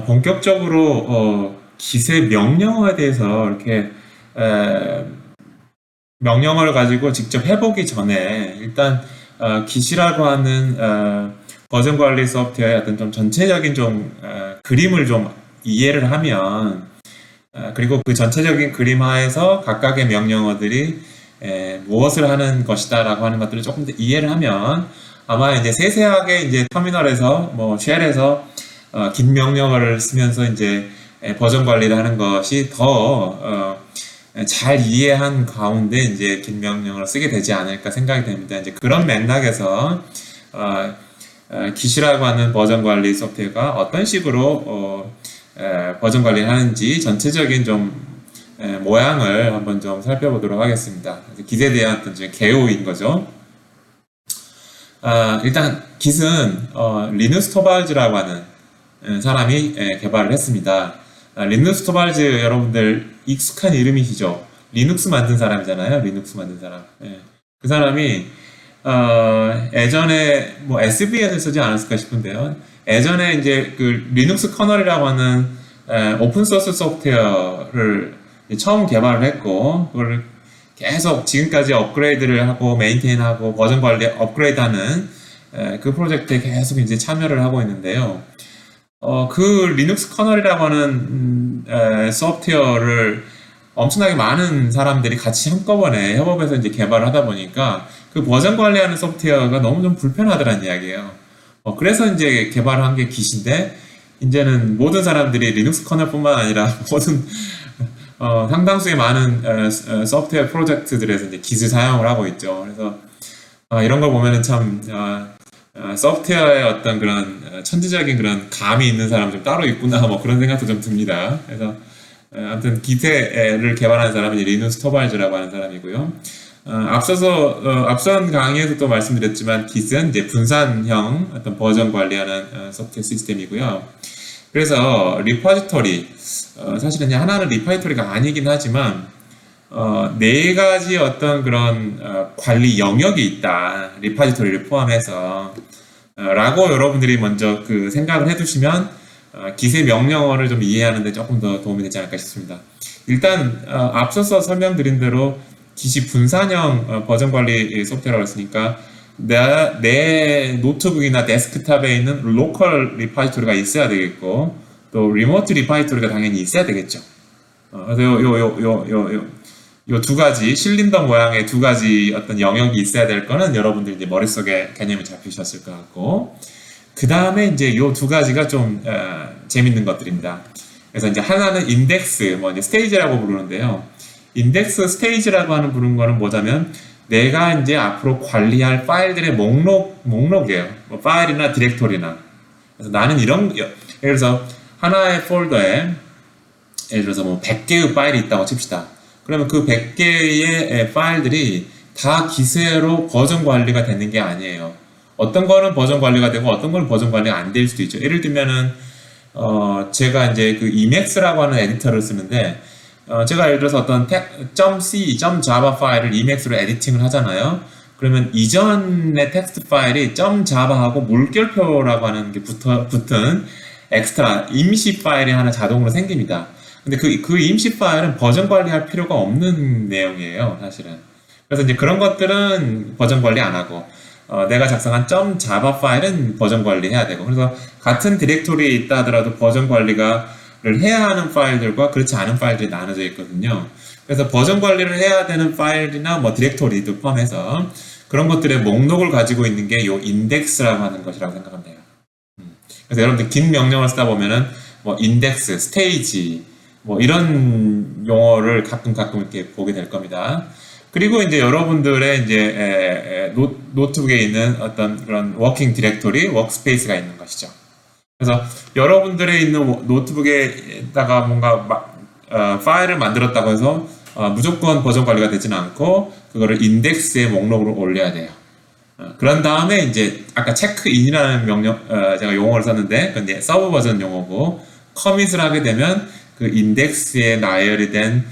본격적으로 기세 명령어에 대해서 이렇게 에, 명령어를 가지고 직접 해보기 전에 일단 기시라고 하는 버전 관리 소프트웨어의 어떤 좀 전체적인 좀 그림을 좀 이해를 하면 그리고 그 전체적인 그림 하에서 각각의 명령어들이 무엇을 하는 것이다라고 하는 것들을 조금 더 이해를 하면 아마 이제 세세하게 이제 터미널에서 뭐 쉘에서 긴 명령어를 쓰면서 이제 버전 관리를 하는 것이 더 잘 이해한 가운데 이제 긴 명령어를 쓰게 되지 않을까 생각이 됩니다. 이제 그런 맥락에서 기시라고 하는 버전 관리 소프트웨어가 어떤 식으로 버전 관리를 하는지 전체적인 좀 모양을 한번 좀 살펴보도록 하겠습니다. Git에 대한 어떤 개요인 거죠. 일단 Git은 리누스 토발즈라고 하는 사람이 개발을 했습니다. 리누스 토발즈 여러분들 익숙한 이름이시죠? 리눅스 만든 사람이잖아요. 리눅스 만든 사람. 그 사람이 예전에 뭐 SVN을 쓰지 않았을까 싶은데요. 예전에 이제 그 리눅스 커널이라고 하는 오픈 소스 소프트웨어를 처음 개발을 했고 그걸 계속 지금까지 업그레이드를 하고 메인테인하고 버전 관리 업그레이드하는 그 프로젝트에 계속 이제 참여를 하고 있는데요. 그 리눅스 커널이라고 하는 소프트웨어를 엄청나게 많은 사람들이 같이 한꺼번에 협업해서 이제 개발을 하다 보니까 그 버전 관리하는 소프트웨어가 너무 좀 불편하더란 이야기예요. 그래서 이제 개발을 한 게 Git인데 이제는 모든 사람들이 리눅스 커널뿐만 아니라 모든 상당수의 많은 소프트웨어 프로젝트들에서 이제 Git을 사용을 하고 있죠. 그래서 이런 걸 보면은 참 소프트웨어의 어떤 그런 천재적인 그런 감이 있는 사람 좀 따로 있구나 뭐 그런 생각도 좀 듭니다. 그래서 아무튼 Git를 개발하는 사람이 리누스 토발즈라고 하는 사람이고요. 앞선 강의에서 또 말씀드렸지만 Git은 이제 분산형 어떤 버전 관리하는 소프트웨어 시스템이고요. 그래서 리포지토리 사실은 하나는 리포지토리가 아니긴 하지만 네 가지 어떤 그런 관리 영역이 있다. 리포지토리를 포함해서 라고 여러분들이 먼저 그 생각을 해두시면 Git의 명령어를 좀 이해하는 데 조금 더 도움이 되지 않을까 싶습니다. 일단 앞서서 설명드린 대로 Git이 분산형 버전 관리 소프트웨어라고 했으니까 내 노트북이나 데스크탑에 있는 로컬 리포지토리가 있어야 되겠고 또 리모트 리포지토리가 당연히 있어야 되겠죠. 그래서 요 두 가지 실린더 모양의 두 가지 어떤 영역이 있어야 될 거는 여러분들 이제 머릿속에 개념이 잡히셨을 것 같고 그 다음에 이제 요 두 가지가 좀 재밌는 것들입니다. 그래서 이제 하나는 인덱스, 뭐 이제 스테이지라고 부르는데요. 인덱스 스테이지라고 하는 부르는 거는 뭐냐면 내가 이제 앞으로 관리할 파일들의 목록이에요. 뭐 파일이나 디렉토리나. 그래서 나는 예를 들어서 하나의 폴더에 예를 들어서 뭐 100개의 파일이 있다고 칩시다. 그러면 그 100개의 파일들이 다 Git으로 버전 관리가 되는 게 아니에요. 어떤 거는 버전 관리가 되고 어떤 거는 버전 관리가 안 될 수도 있죠. 예를 들면은 제가 이제 그 Emacs라고 하는 에디터를 쓰는데 제가 예를 들어서 어떤 .c, .java 파일을 Emacs로 에디팅을 하잖아요. 그러면 이전의 텍스트 파일이 .java하고 물결표라고 하는 게 붙은 엑스트라 임시 파일이 하나 자동으로 생깁니다. 근데 그 임시 파일은 버전 관리할 필요가 없는 내용이에요, 사실은. 그래서 이제 그런 것들은 버전 관리 안 하고, 내가 작성한 .java 파일은 버전 관리해야 되고, 그래서 같은 디렉토리에 있다 하더라도 버전 관리를 해야 하는 파일들과 그렇지 않은 파일들이 나눠져 있거든요. 그래서 버전 관리를 해야 되는 파일이나 뭐 디렉토리도 포함해서 그런 것들의 목록을 가지고 있는 게 요 인덱스라고 하는 것이라고 생각하면 돼요. 그래서 여러분들 긴 명령을 쓰다 보면은 뭐 인덱스, 스테이지, 뭐 이런 용어를 가끔 이렇게 보게 될 겁니다. 그리고 이제 여러분들의 이제 노트북에 있는 어떤 그런 워킹 디렉토리, 워크스페이스가 있는 것이죠. 그래서 여러분들의 있는 노트북에다가 뭔가 파일을 만들었다고 해서 무조건 버전 관리가 되지는 않고 그거를 인덱스의 목록으로 올려야 돼요. 그런 다음에 이제 아까 체크인이라는 명령 제가 용어를 썼는데 그건 이제 서브 버전 용어고 커밋을 하게 되면 그 인덱스에 나열이 된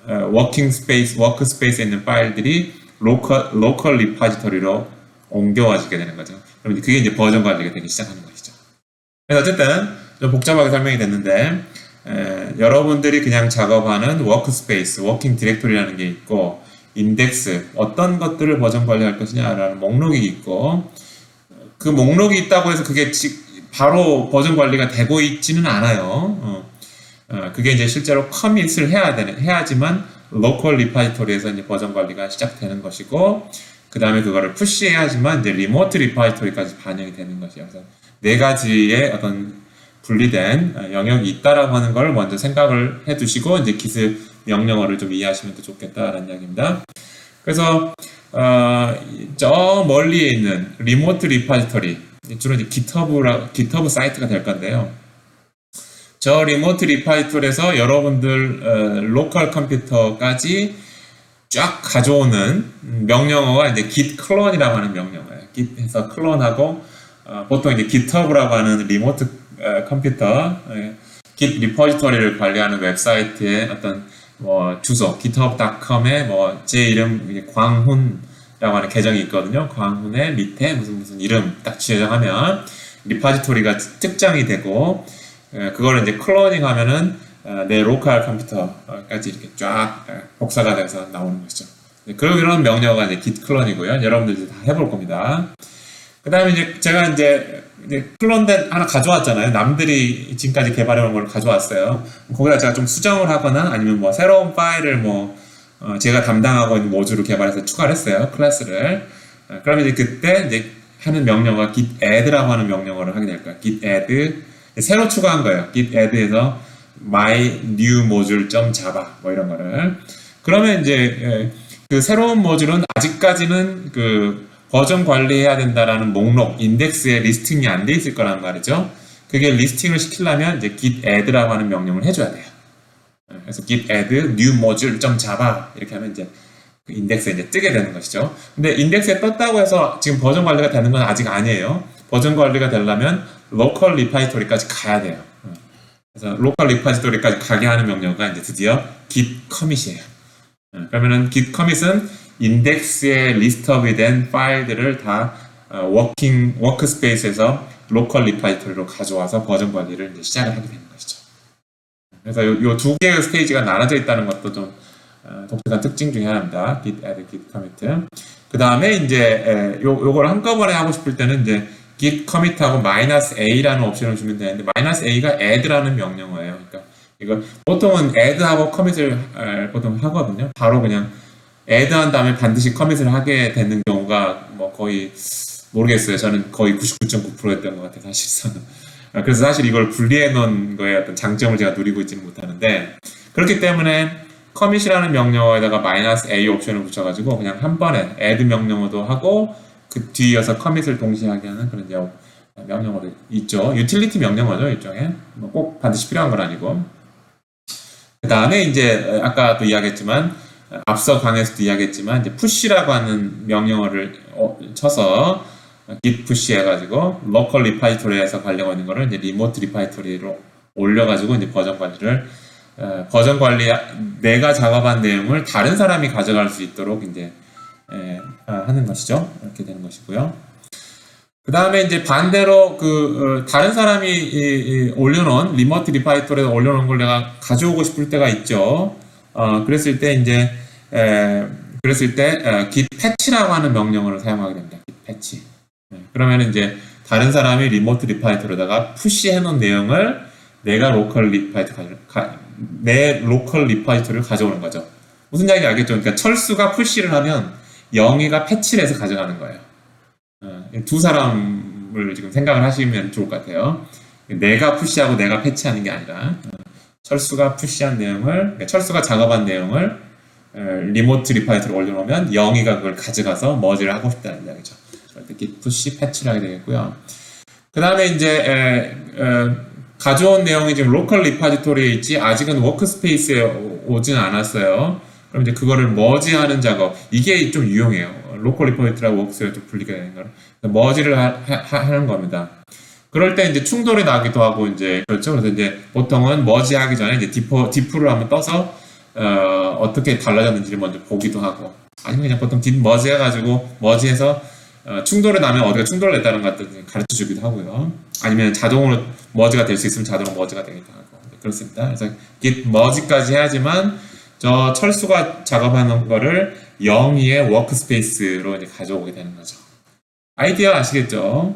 워크스페이스에 있는 파일들이 로컬 리포지토리로 옮겨와지게 되는 거죠. 그럼 그게 이제 버전 관리가 되기 시작하는 것이죠. 그래서 어쨌든 좀 복잡하게 설명이 됐는데 여러분들이 그냥 작업하는 워크스페이스, 워킹 디렉토리라는 게 있고 인덱스, 어떤 것들을 버전 관리할 것이냐라는 목록이 있고 그 목록이 있다고 해서 그게 바로 버전 관리가 되고 있지는 않아요. 그게 이제 실제로 커밋을 해야지만 로컬 리파지토리에서 이제 버전 관리가 시작되는 것이고 그 다음에 그거를 푸시해야지만 이제 리모트 리파지토리까지 반영이 되는 것이에요. 그래서 네 가지의 어떤 분리된 영역이 있다라고 하는 걸 먼저 생각을 해 두시고 이제 Git 명령어를 좀 이해하시면 더 좋겠다라는 이야기입니다. 그래서 저 멀리에 있는 리모트 리파지토리 주로 이제 GitHub 사이트가 될 건데요. 저 리모트 리파지토리에서 여러분들 로컬 컴퓨터까지 쫙 가져오는 명령어가 이제 git 클론이라고 하는 명령어예요. git에서 클론하고 보통 이제 GitHub라고 하는 리모트 컴퓨터 git 리포지토리를 관리하는 웹사이트의 어떤 뭐 주소 github.com에 뭐 제 이름 광훈이라고 하는 계정이 있거든요. 광훈의 밑에 무슨 이름 딱 지정하면 리포지토리가 특정이 되고 그걸 이제 클로닝 하면은 내 로컬 컴퓨터까지 이렇게 쫙 복사가 돼서 나오는 것이죠. 그런 명령어가 이제 git 클론이고요. 여러분들 다 해볼 겁니다. 그 다음에 이제 제가 이제 클론된 하나 가져왔잖아요. 남들이 지금까지 개발해온 걸 가져왔어요. 거기다 제가 좀 수정을 하거나 아니면 뭐 새로운 파일을 뭐 제가 담당하고 있는 모듈을 개발해서 추가를 했어요. 클래스를. 그러면 이제 그때 이제 하는 명령어가 git add라고 하는 명령어를 하게 될 거예요. git add 새로 추가한 거예요. git add에서 my new module.java 뭐 이런 거를. 그러면 이제 그 새로운 모듈은 아직까지는 그 버전 관리해야 된다라는 목록, 인덱스에 리스팅이 안 돼 있을 거란 말이죠. 그게 리스팅을 시키려면 이제 git add라고 하는 명령을 해줘야 돼요. 그래서 git add new module.java 이렇게 하면 이제 그 인덱스에 이제 뜨게 되는 것이죠. 근데 인덱스에 떴다고 해서 지금 버전 관리가 되는 건 아직 아니에요. 버전 관리가 되려면 로컬 리파지토리까지 가야 돼요. 그래서 로컬 리파지토리까지 가게 하는 명령어가 이제 드디어 git commit이에요. 그러면은 git commit은 인덱스에 리스트업이 된 파일들을 다 워크스페이스에서 로컬 리파지토리로 가져와서 버전 관리를 이제 시작을 하게 되는 것이죠. 그래서 요 두 개의 스테이지가 나눠져 있다는 것도 좀 독특한 특징 중에 하나입니다. git add, git commit. 그 다음에 이제 요걸 한꺼번에 하고 싶을 때는 이제 git commit하고 -a라는 옵션을 주면 되는데 -a가 add라는 명령어예요. 그러니까 이거 보통은 add하고 commit을 보통 하거든요. 바로 그냥 add한 다음에 반드시 커밋을 하게 되는 경우가 뭐 거의 모르겠어요. 저는 거의 99.9%였던 것 같아요. 사실상. 그래서 사실 이걸 분리해 놓은 거에 어떤 장점을 제가 누리고 있지는 못하는데 그렇기 때문에 커밋이라는 명령어에다가 -a 옵션을 붙여가지고 그냥 한 번에 add 명령어도 하고 그 뒤이어서 커밋을 동시에 하게 하는 그런 명령어도 있죠. 유틸리티 명령어죠. 일종의 뭐 꼭 반드시 필요한 건 아니고. 그 다음에 이제 아까 또 이야기했지만 앞서 강의에서도 이야기했지만 이제 push라고 하는 명령어를 쳐서 git push 해가지고 local repository에서 관리하고 있는 거를 이제 remote repository로 올려가지고 이제 버전 관리 내가 작업한 내용을 다른 사람이 가져갈 수 있도록 이제 하는 것이죠. 이렇게 되는 것이고요. 그 다음에 이제 반대로 다른 사람이 올려놓은 remote repository에 올려놓은 걸 내가 가져오고 싶을 때가 있죠. 그랬을 때 이제 git patch라고 하는 명령어를 사용하게 됩니다. git patch. 그러면 이제 다른 사람이 리모트 리파지토리에다가 푸시해 놓은 내용을 내가 내 로컬 리파지토리를 가져오는 거죠. 무슨 이야기인지 알겠죠? 그러니까 철수가 푸시를 하면 영희가 패치를 해서 가져가는 거예요. 두 사람을 지금 생각을 하시면 좋을 것 같아요. 내가 푸시하고 내가 패치하는 게 아니라 철수가 푸시한 내용을, 그러니까 철수가 작업한 내용을 리모트 리파지토리에 올려놓으면 영희가 그걸 가져가서 머지를 하고 싶다는 이야기죠. 그럴 때 git push 패치를 하게 되겠고요. 그 다음에 이제 가져온 내용이 지금 로컬 리파지토리에 있지 아직은 워크스페이스에 오지는 않았어요. 그럼 이제 그거를 머지하는 작업, 이게 좀 유용해요. 로컬 리파지토리하고 워크스페이스가 좀 분리가 되는 거를 머지를 하는 겁니다. 그럴 때 이제 충돌이 나기도 하고 이제 그렇죠. 그래서 이제 보통은 머지하기 전에 이제 디프를 한번 떠서 어떻게 달라졌는지를 먼저 보기도 하고 아니면 그냥 보통 딥 머지 해가지고 머지해서 충돌이 나면 어디가 충돌을 냈다는 것들 가르쳐 주기도 하고요. 아니면 자동으로 머지가 될 수 있으면 자동으로 머지가 되기도 하고. 네, 그렇습니다. 그래서 git 머지까지 해야지만 저 철수가 작업하는 거를 영희의 워크스페이스로 이제 가져오게 되는 거죠. 아이디어 아시겠죠?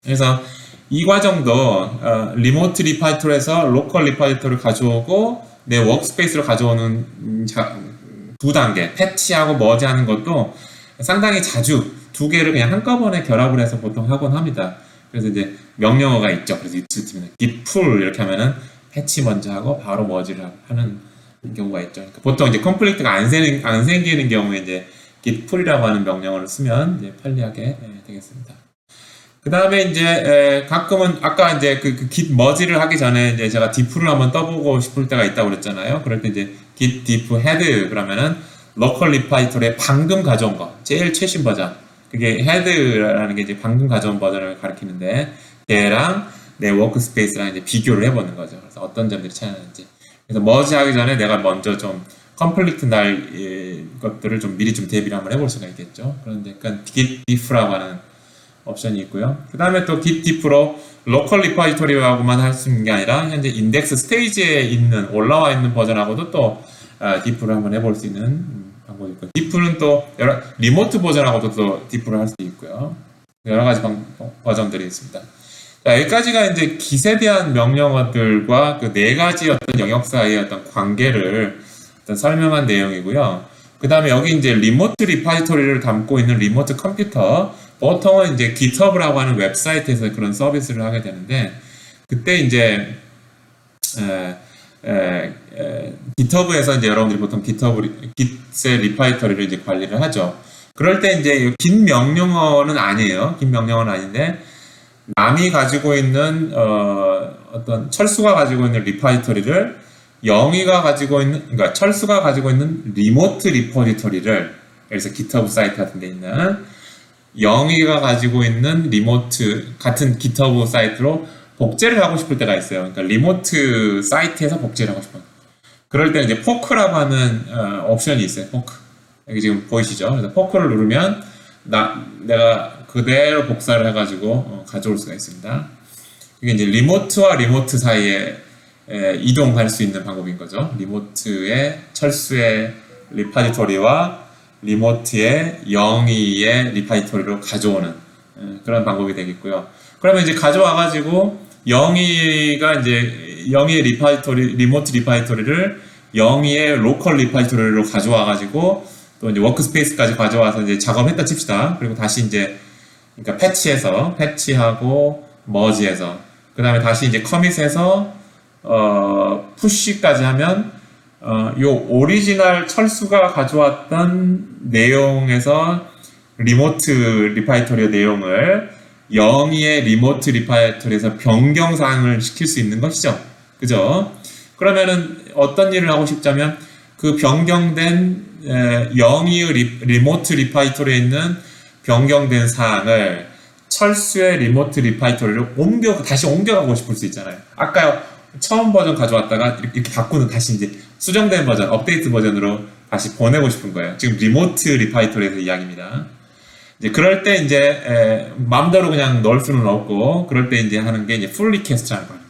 그래서 이 과정도 리모트 리파지토리에서 로컬 리파지토리를 가져오고 내 워크스페이스로 가져오는 두 단계, 패치하고 머지하는 것도 상당히 자주 두 개를 그냥 한꺼번에 결합을 해서 보통 하곤 합니다. 그래서 이제 명령어가 있죠. 그래서 이틀쯤에 git pull 이렇게 하면은 패치 먼저 하고 바로 머지를 하는 경우가 있죠. 그러니까 보통 이제 컴플리트가 안 생기는 경우에 이제 git pull이라고 하는 명령어를 쓰면 이제 편리하게 되겠습니다. 그 다음에 이제 가끔은 아까 이제 그 git 머지를 하기 전에 이제 제가 diff를 한번 떠보고 싶을 때가 있다고 그랬잖아요. 그럴 때 이제 git diff head 그러면은 local repository에 방금 가져온 거, 제일 최신 버전. 그게 head라는 게 이제 방금 가져온 버전을 가리키는데 걔랑 내 워크스페이스랑 이제 비교를 해보는 거죠. 그래서 어떤 점들이 차이 나는지. 그래서 머지하기 전에 내가 먼저 좀 컴플리트 날 것들을 좀 미리 좀 대비를 한번 해볼 수가 있겠죠. 그런데 약간 git diff라고 하는 옵션이 있고요. 그 다음에 또 git diff로 로컬 리포지토리하고만 할 수 있는 게 아니라 현재 인덱스 스테이지에 있는 올라와 있는 버전하고도 또 diff를 한번 해볼 수 있는 방법이 있고요. diff는 또 리모트 버전하고도 또 diff를 할 수 있고요. 여러 가지 버전들이 있습니다. 자, 여기까지가 이제 git에 대한 명령어들과 그 네 가지 어떤 영역 사이의 어떤 관계를 어떤 설명한 내용이고요. 그 다음에 여기 이제 리모트 리포지토리를 담고 있는 리모트 컴퓨터, 보통은 이제 GitHub라고 하는 웹사이트에서 그런 서비스를 하게 되는데, 그때 이제 GitHub에서 이제 여러분들이 보통 Git의 리포지토리를 이제 관리를 하죠. 그럴 때 이제 git 명령어는 아니에요. git 명령어는 아닌데 남이 가지고 있는 어떤 철수가 가지고 있는 리포지토리를 영희가 가지고 있는, 그러니까 철수가 가지고 있는 리모트 리포지토리를, 그래서 GitHub 사이트 같은 데 있는 영희가 가지고 있는 리모트 같은 GitHub 사이트로 복제를 하고 싶을 때가 있어요. 그러니까 리모트 사이트에서 복제를 하고 싶어요. 그럴 때 이제 포크라고 하는 옵션이 있어요. 포크. 여기 지금 보이시죠? 그래서 포크를 누르면 내가 그대로 복사를 해가지고 가져올 수가 있습니다. 이게 이제 리모트와 리모트 사이에 이동할 수 있는 방법인 거죠. 리모트의 철수의 리포지토리와 리모트의 영희의 리포지토리로 가져오는 그런 방법이 되겠고요. 그러면 이제 가져와가지고 영희가 이제 영희의 리모트 리포지토리를 영희의 로컬 리포지토리로 가져와가지고 또 이제 워크스페이스까지 가져와서 이제 작업했다 칩시다. 그리고 다시 이제 그러니까 패치하고 머지해서 그 다음에 다시 이제 커밋해서 푸시까지 하면 요 오리지널 철수가 가져왔던 내용에서 리모트 리포지토리 내용을 영희의 리모트 리포지토리에서 변경사항을 시킬 수 있는 것이죠. 그죠? 그러면은 어떤 일을 하고 싶자면 그 변경된 영희의 리모트 리포지토리에 있는 변경된 사항을 철수의 리모트 리포지토리로 다시 옮겨가고 싶을 수 있잖아요. 아까 처음 버전 가져왔다가 이렇게 바꾸는 다시 이제 수정된 버전, 업데이트 버전으로 다시 보내고 싶은 거예요. 지금 리모트 리포지토리에서 이야기입니다. 이제 그럴 때 이제 마음대로 그냥 넣을 수는 없고, 그럴 때 이제 하는 게 이제 풀 리퀘스트라는 거예요.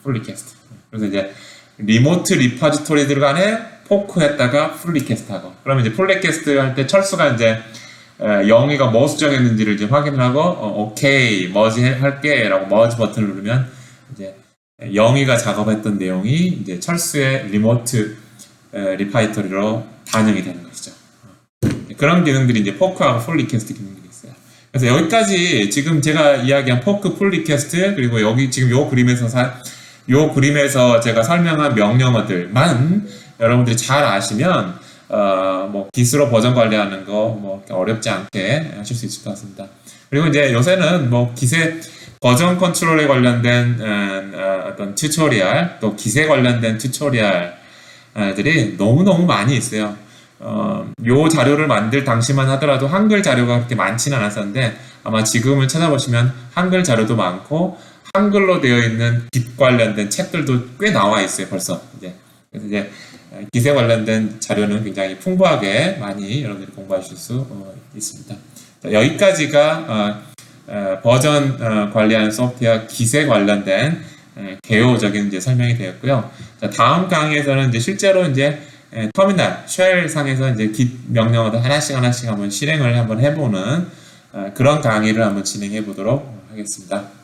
풀 리퀘스트. 그래서 이제 리모트 리포지토리들 간에 포크했다가 풀 리퀘스트 하고, 그러면 이제 풀 리퀘스트 할 때 철수가 이제 영희가 뭐 수정했는지를 이제 확인을 하고, 오케이, 머지 할게 라고 머지 버튼을 누르면 이제 영희가 작업했던 내용이 이제 철수의 리모트 리포지토리로 반영이 되는 것이죠. 그런 기능들이 이제 포크하고 풀 리퀘스트 기능들이 있어요. 그래서 여기까지 지금 제가 이야기한 포크, 풀 리퀘스트, 그리고 여기 지금 요 그림에서 제가 설명한 명령어들만 여러분들이 잘 아시면 뭐 Git으로 버전 관리하는 거 뭐 어렵지 않게 하실 수 있을 것 같습니다. 그리고 이제 요새는 뭐 Git의 버전 컨트롤에 관련된 어떤 튜토리얼, 또 Git에 관련된 튜토리얼들이 너무너무 많이 있어요. 요 자료를 만들 당시만 하더라도 한글 자료가 그렇게 많지는 않았었는데, 아마 지금은 찾아보시면 한글 자료도 많고 한글로 되어 있는 Git 관련된 책들도 꽤 나와 있어요, 벌써. 그래서 이제 Git에 관련된 자료는 굉장히 풍부하게 많이 여러분들이 공부하실 수 있습니다. 자, 여기까지가 버전 관리하는 소프트웨어 Git에 관련된 개요적인 이제 설명이 되었고요. 자, 다음 강의에서는 이제 실제로 이제 터미널 쉘 상에서 이제 Git 명령어도 하나씩 한번 실행을 한번 해보는 그런 강의를 한번 진행해 보도록 하겠습니다.